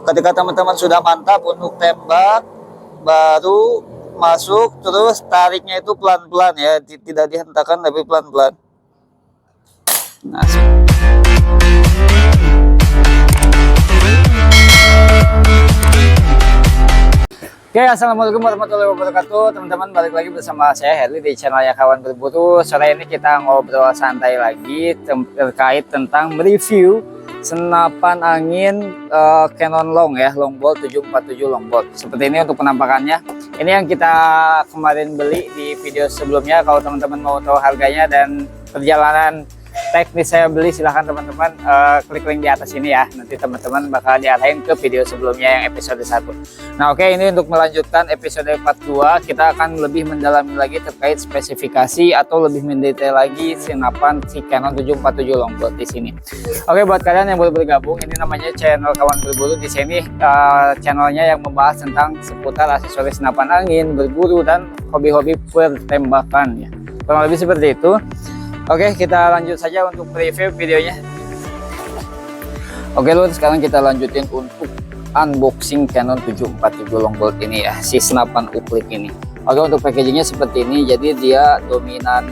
Ketika teman-teman sudah mantap untuk tembak, baru masuk, terus tariknya itu pelan-pelan ya, tidak dihentakkan tapi pelan-pelan. Nah, oke, assalamualaikum warahmatullahi wabarakatuh, teman-teman. Balik lagi bersama saya Herli di channel Ya Kawan Berburu. Sore ini kita ngobrol santai lagi terkait tentang mereview senapan angin Cannon Long ya, Longbolt 747 Longbolt. Seperti ini untuk penampakannya. Ini yang kita kemarin beli di video sebelumnya. Kalau teman-teman mau tahu harganya dan perjalanan teknis saya beli, silahkan teman-teman klik link di atas ini ya. Nanti teman-teman bakal diarahin ke video sebelumnya yang episode 1. Nah oke, ini untuk melanjutkan episode part 2, kita akan lebih mendalami lagi terkait spesifikasi atau lebih mendetail lagi senapan si Cannon 747 Longbolt di sini. Oke, buat kalian yang baru bergabung, ini namanya channel Kawan Berburu. Di sini channelnya yang membahas tentang seputar aksesoris senapan angin, berburu, dan hobi-hobi pertembakan ya. Kurang lebih seperti itu. Oke, kita lanjut saja untuk review videonya. Oke lur, sekarang kita lanjutin untuk unboxing Cannon 747 Longbolt ini ya, si senapan uklik ini. Oke, untuk packagingnya seperti ini. Jadi dia dominan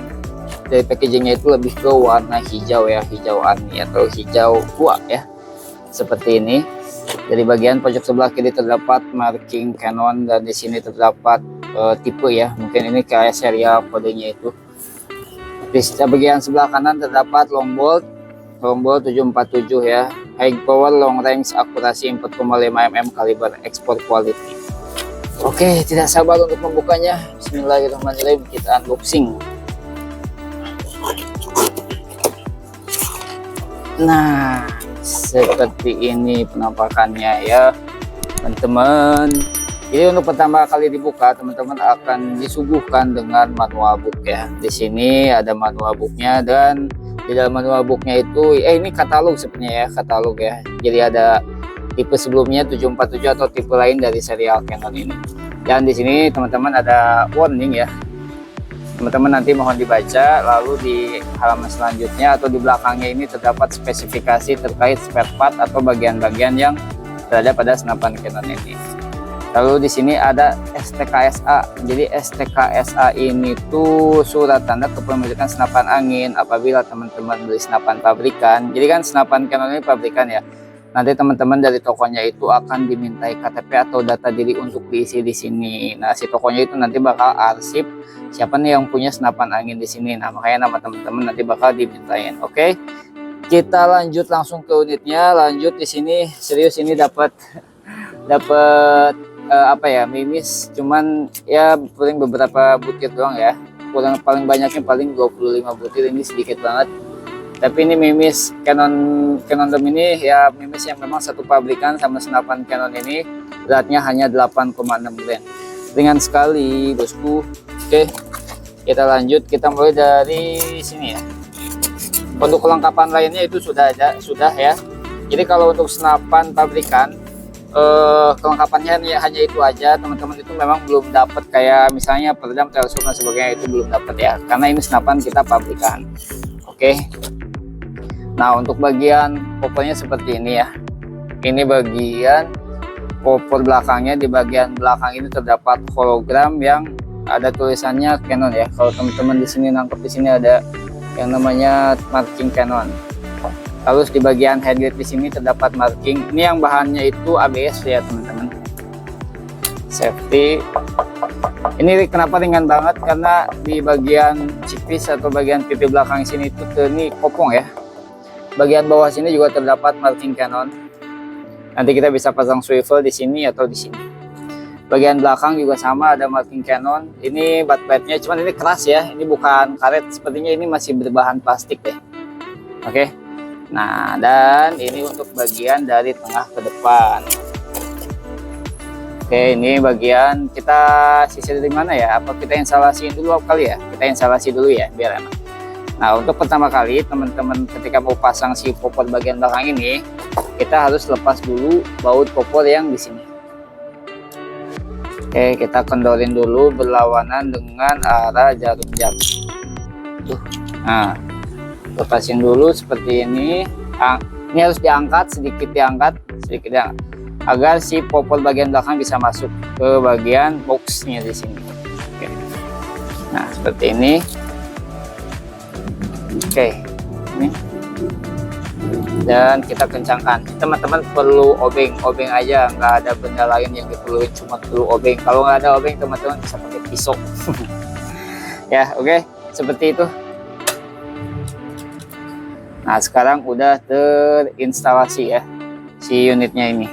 dari packagingnya itu lebih ke warna hijau ya, hijau ani atau hijau tua ya, seperti ini. Dari bagian pojok sebelah kiri terdapat marking Cannon, dan di sini terdapat tipe ya, mungkin ini kayak serial kodenya itu. Di bagian sebelah kanan terdapat Longbolt 747 ya, high power long range akurasi 4,5 mm kaliber export quality. Oke, tidak sabar untuk membukanya. Bismillahirrahmanirrahim, kita unboxing. Nah, seperti ini penampakannya ya teman-teman. Jadi untuk pertama kali dibuka, teman-teman akan disuguhkan dengan manual book ya. Di sini ada manual booknya, dan di dalam manual booknya itu ini katalog sebenarnya ya, katalog ya. Jadi ada tipe sebelumnya 747 atau tipe lain dari serial Cannon ini. Dan di sini teman-teman ada warning ya. Teman-teman nanti mohon dibaca, lalu di halaman selanjutnya atau di belakangnya ini terdapat spesifikasi terkait spare part atau bagian-bagian yang berada pada senapan Cannon ini. Lalu di sini ada STKSA. Jadi STKSA ini tuh surat tanda kepemilikan senapan angin apabila teman-teman beli senapan pabrikan. Jadi kan senapan Cannon ini pabrikan ya. Nanti teman-teman dari tokonya itu akan dimintai KTP atau data diri untuk diisi di sini. Nah, si tokonya itu nanti bakal arsip siapa nih yang punya senapan angin di sini. Nah, makanya nama teman-teman nanti bakal dimintain. Oke. Kita lanjut langsung ke unitnya. Lanjut di sini, serius ini dapat apa ya, mimis, cuman ya paling beberapa butir doang ya, paling banyaknya paling 25 butir, ini sedikit banget. Tapi ini mimis Cannon ini ya, mimis yang memang satu pabrikan sama senapan Cannon ini. Beratnya hanya 8,6 gram, ringan sekali bosku. Oke, kita lanjut, kita mulai dari sini ya. Untuk kelengkapan lainnya itu sudah ya. Jadi kalau untuk senapan pabrikan, kelengkapannya hanya itu aja. Teman-teman itu memang belum dapat kayak misalnya peredam, teleskop dan sebagainya, itu belum dapat ya, karena ini senapan kita pabrikan. Oke. Nah, untuk bagian poppernya seperti ini ya. Ini bagian popper belakangnya. Di bagian belakang ini terdapat hologram yang ada tulisannya Cannon ya. Kalau teman-teman di sini nangkep, di sini ada yang namanya marking Cannon. Lalu di bagian headlight di sini terdapat marking. Ini yang bahannya itu ABS ya teman-teman. Safety. Ini kenapa ringan banget, karena di bagian chippiece atau bagian pipi belakang sini itu ini kopong ya. Bagian bawah sini juga terdapat marking Cannon. Nanti kita bisa pasang swivel di sini atau di sini. Bagian belakang juga sama, ada marking Cannon. Ini butt plate-nya, cuman ini keras ya. Ini bukan karet, sepertinya ini masih berbahan plastik ya. Oke. Nah, dan ini untuk bagian dari tengah ke depan. Oke, ini bagian kita sisir dari mana ya? Apa kita instalasiin dulu kali ya? Kita instalasi dulu ya, biar enak. Nah, untuk pertama kali teman-teman ketika mau pasang si popor bagian belakang ini, kita harus lepas dulu baut popor yang di sini. Oke, kita kendorkan dulu berlawanan dengan arah jarum jam. Nah, lepasin dulu seperti ini. Ini harus diangkat, sedikit diangkat, sedikit diangkat. agar si popor bagian belakang bisa masuk ke bagian boxnya di sini. Oke. Nah seperti ini. Oke, ini. Dan kita kencangkan. Teman-teman perlu obeng aja, nggak ada benda lain yang diperlukan, cuma perlu obeng. Kalau nggak ada obeng, teman-teman bisa pakai pisau. Ya, oke, seperti itu. Nah, sekarang udah terinstalasi ya si unitnya ini.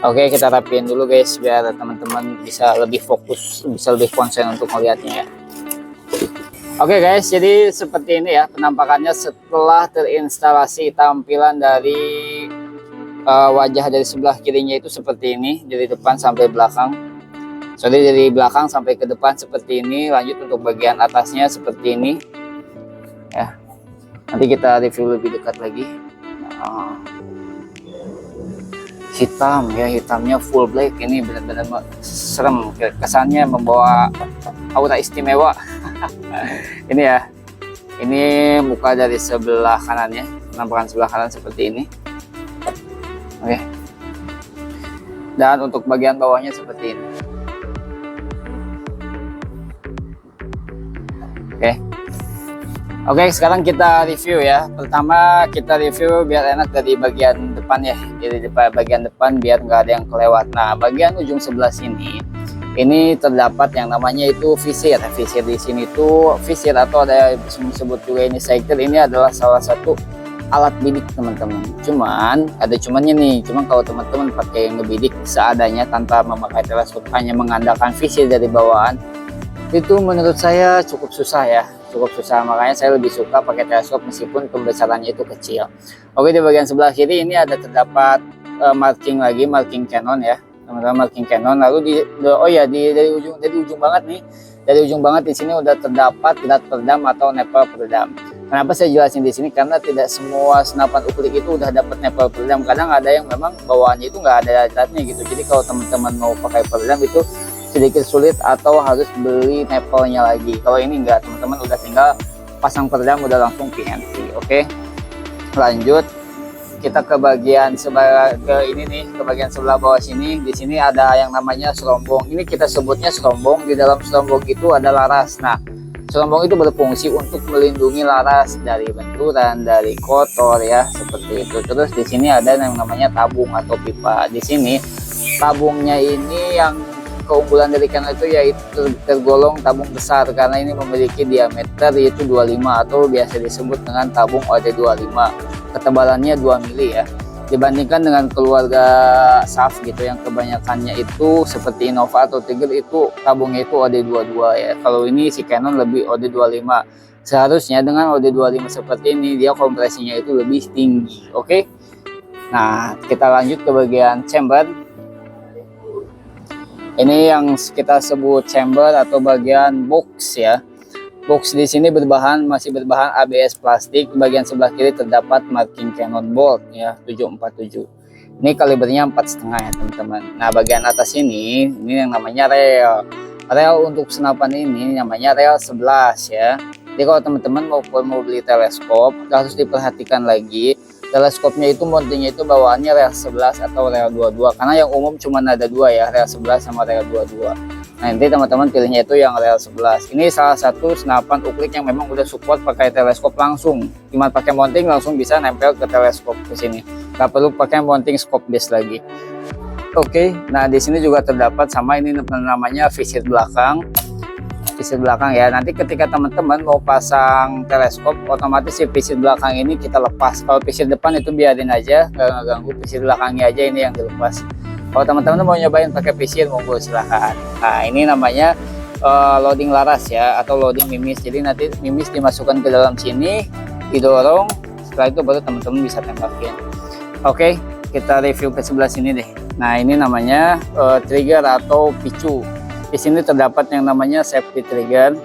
Oke, kita rapiin dulu guys biar teman-teman bisa lebih fokus, bisa lebih konsen untuk melihatnya ya. Oke guys, jadi seperti ini ya penampakannya setelah terinstalasi. Tampilan dari wajah dari sebelah kirinya itu seperti ini, dari depan sampai belakang. Jadi dari belakang sampai ke depan seperti ini. Lanjut untuk bagian atasnya seperti ini ya. Nanti kita review lebih dekat lagi. Nah, hitam ya, hitamnya full black. Ini benar-benar serem, kesannya membawa aura istimewa. Ini ya, ini muka dari sebelah kanannya, penampakan sebelah kanan seperti ini. Oke, dan untuk bagian bawahnya seperti ini. Oke, sekarang kita review ya. Pertama kita review biar enak dari bagian depan ya. Jadi bagian depan biar nggak ada yang kelewat. Nah, bagian ujung sebelah sini ini terdapat yang namanya itu visir. Visir di sini tuh visir atau ada yang disebut juga ini sighter. Ini adalah salah satu alat bidik teman-teman. Cuman ada cumannya nih. Cuman kalau teman-teman pakai yang ngebidik seadanya tanpa memakai teleskop, hanya mengandalkan visir dari bawahan, itu menurut saya cukup susah ya. Cukup susah, makanya saya lebih suka pakai teleskop meskipun pembesarannya itu kecil. Oke, di bagian sebelah kiri ini ada terdapat marking lagi, marking Canon ya teman-teman, marking Canon. Lalu dari ujung banget nih, dari ujung banget di sini udah terdapat dart peredam atau nepal peredam. Kenapa saya jelasin di sini? Karena tidak semua senapan uklik itu udah dapat nepal peredam. Kadang ada yang memang bawaannya itu nggak ada dartnya gitu. Jadi kalau teman-teman mau pakai peredam itu sedikit sulit atau harus beli nepelnya lagi. Kalau ini enggak, teman-teman udah tinggal pasang peredam udah langsung PNT. Oke, lanjut kita ke bagian sebelah ke bagian sebelah bawah sini. Di sini ada yang namanya serombong. Ini kita sebutnya serombong. Di dalam serombong itu ada laras. Nah, serombong itu berfungsi untuk melindungi laras dari benturan, dari kotor ya, seperti itu. Terus di sini ada yang namanya tabung atau pipa. Di sini tabungnya ini yang keunggulan dari Canon itu yaitu tergolong tabung besar karena ini memiliki diameter yaitu 25 atau biasa disebut dengan tabung OD25. Ketebalannya 2 mili ya. Dibandingkan dengan keluarga SAF gitu yang kebanyakannya itu seperti Innova atau Tiger itu tabungnya itu OD22 ya. Kalau ini si Canon lebih OD25. Seharusnya dengan OD25 seperti ini dia kompresinya itu lebih tinggi. Oke. Nah, kita lanjut ke bagian chamber. Ini yang kita sebut chamber atau bagian box ya. Box di sini masih berbahan ABS plastik. Di bagian sebelah kiri terdapat marking Canon bolt ya 747. Ini kalibernya 4,5 ya teman-teman. Nah, bagian atas ini yang namanya rel. Rel untuk senapan ini namanya rel 11 ya. Jadi kalau teman-teman mau beli teleskop harus diperhatikan lagi. Teleskopnya itu mountingnya itu bawaannya rel 11 atau rel 22 karena yang umum cuma ada dua ya, rel 11 sama rel 22. Nah, nanti teman-teman pilihnya itu yang rel 11. Ini salah satu senapan uklik yang memang udah support pakai teleskop langsung, cuma pakai mounting langsung bisa nempel ke teleskop ke sini, nggak perlu pakai mounting scope base lagi. Oke, nah di sini juga terdapat sama ini namanya visir belakang. Visir belakang ya, nanti ketika teman-teman mau pasang teleskop otomatis si visir belakang ini kita lepas. Kalau visir depan itu biarin aja, nggak ngeganggu, visir belakangnya aja ini yang dilepas. Kalau teman-teman mau nyobain pakai visir monggo silahkan. Nah, ini namanya loading laras ya atau loading mimis. Jadi nanti mimis dimasukkan ke dalam sini, didorong, setelah itu baru teman-teman bisa tembakin. Oke, kita review ke sebelah sini deh. Nah, ini namanya trigger atau picu. Di sini terdapat yang namanya safety trigger.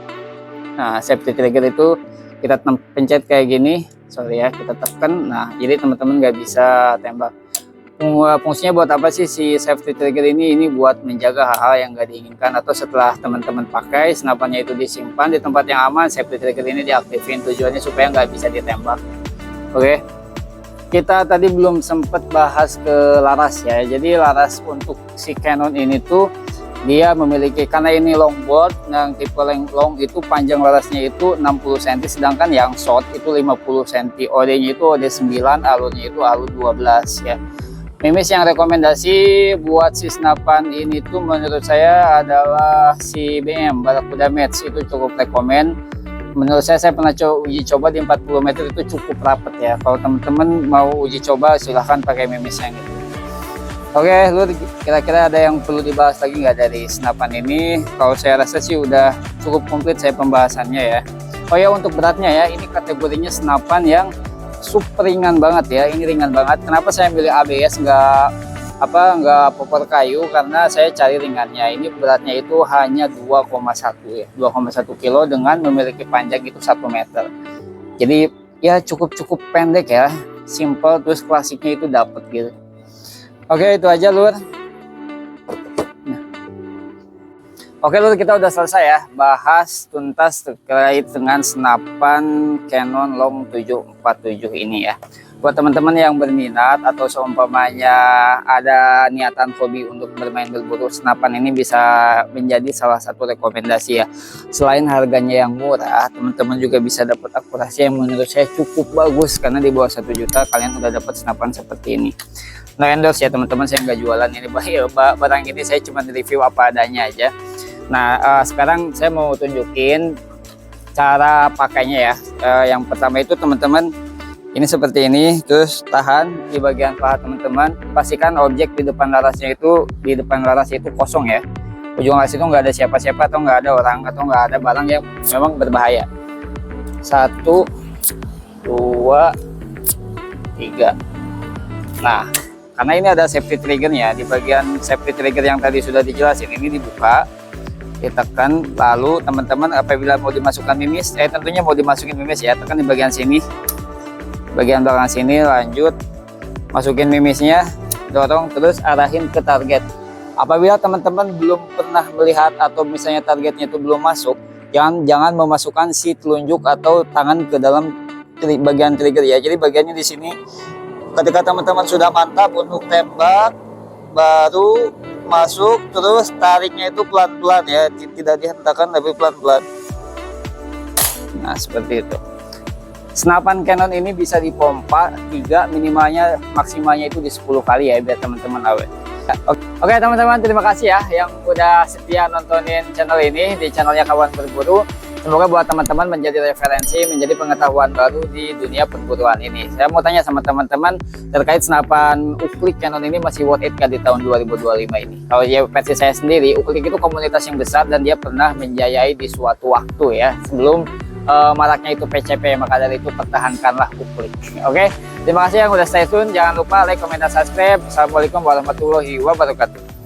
Nah, safety trigger itu kita pencet kayak gini, sorry ya, kita tekan. Nah, jadi teman-teman nggak bisa tembak. Fungsinya buat apa sih si safety trigger ini? Ini buat menjaga hal-hal yang nggak diinginkan atau setelah teman-teman pakai senapannya itu disimpan di tempat yang aman, safety trigger ini diaktifin. Tujuannya supaya nggak bisa ditembak. Oke. kita tadi belum sempat bahas ke laras ya. Jadi laras untuk si Canon ini tuh dia memiliki, karena ini longboard yang tipe long itu panjang larasnya itu 60 cm, sedangkan yang short itu 50 cm. OD-nya itu OD9, alurnya itu alur 12 ya. Mimis yang rekomendasi buat si senapan ini tuh menurut saya adalah si BM Barracuda Match, itu cukup rekomend. Menurut saya pernah uji coba di 40 meter itu cukup rapet ya. Kalau teman-teman mau uji coba silahkan pakai mimis yang itu. Oke Lur, kira-kira ada yang perlu dibahas lagi nggak dari senapan ini? Kalau saya rasa sih udah cukup komplit saya pembahasannya ya. Oh ya, untuk beratnya ya, ini kategorinya senapan yang super ringan banget ya. Ini ringan banget. Kenapa saya milih ABS nggak popor kayu? Karena saya cari ringannya. Ini beratnya itu hanya 2,1 ya, 2,1 kilo dengan memiliki panjang itu 1 meter. Jadi ya cukup pendek ya, simple, terus klasiknya itu dapet gitu. Oke, itu aja Lur. Oke Lur, kita udah selesai ya bahas tuntas terkait dengan senapan Canon Long 747 ini ya. Buat teman-teman yang berminat atau seumpamanya ada niatan hobi untuk bermain berburu, senapan ini bisa menjadi salah satu rekomendasi ya. Selain harganya yang murah, teman-teman juga bisa dapat akurasi yang menurut saya cukup bagus, karena di bawah 1 juta kalian udah dapat senapan seperti ini. Nah, endorse ya teman-teman, saya nggak jualan ini barang ini, saya cuma review apa adanya aja. Nah, sekarang saya mau tunjukin cara pakainya ya. Yang pertama itu teman-teman, ini seperti ini, terus tahan di bagian paha teman-teman. Pastikan objek di depan larasnya itu, kosong ya. Ujung laras itu nggak ada siapa-siapa, atau nggak ada orang, atau nggak ada barang yang memang berbahaya. 1, 2, 3. Nah, karena ini ada safety triggernya, di bagian safety trigger yang tadi sudah dijelasin, ini dibuka, ditekan, lalu teman-teman apabila mau dimasukkan mimis, tentunya mau dimasukin mimis ya, tekan di bagian sini, bagian belakang sini, lanjut masukin mimisnya, dorong, terus arahin ke target. Apabila teman-teman belum pernah melihat atau misalnya targetnya itu belum masuk, jangan memasukkan si telunjuk atau tangan ke dalam bagian trigger ya. Jadi bagiannya di sini. Ketika teman-teman sudah mantap untuk tembak, baru masuk, terus tariknya itu pelan-pelan ya, tidak dihentakkan tapi pelan-pelan. Nah, seperti itu. Senapan Canon ini bisa dipompa 3, minimalnya maksimalnya itu di 10 kali ya, biar teman-teman awet. Oke teman-teman, terima kasih ya yang udah setia nontonin channel ini, di channelnya Kawan Berburu. Semoga buat teman-teman menjadi referensi, menjadi pengetahuan baru di dunia perburuan ini. Saya mau tanya sama teman-teman terkait senapan uklik Canon ini masih worth it di tahun 2025 ini. Kalau ya versi saya sendiri, uklik itu komunitas yang besar dan dia pernah menjayai di suatu waktu ya, sebelum maraknya itu PCP, maka dari itu pertahankanlah uklik. Oke, terima kasih yang udah stay tune. Jangan lupa like, comment, dan subscribe. Assalamualaikum warahmatullahi wabarakatuh.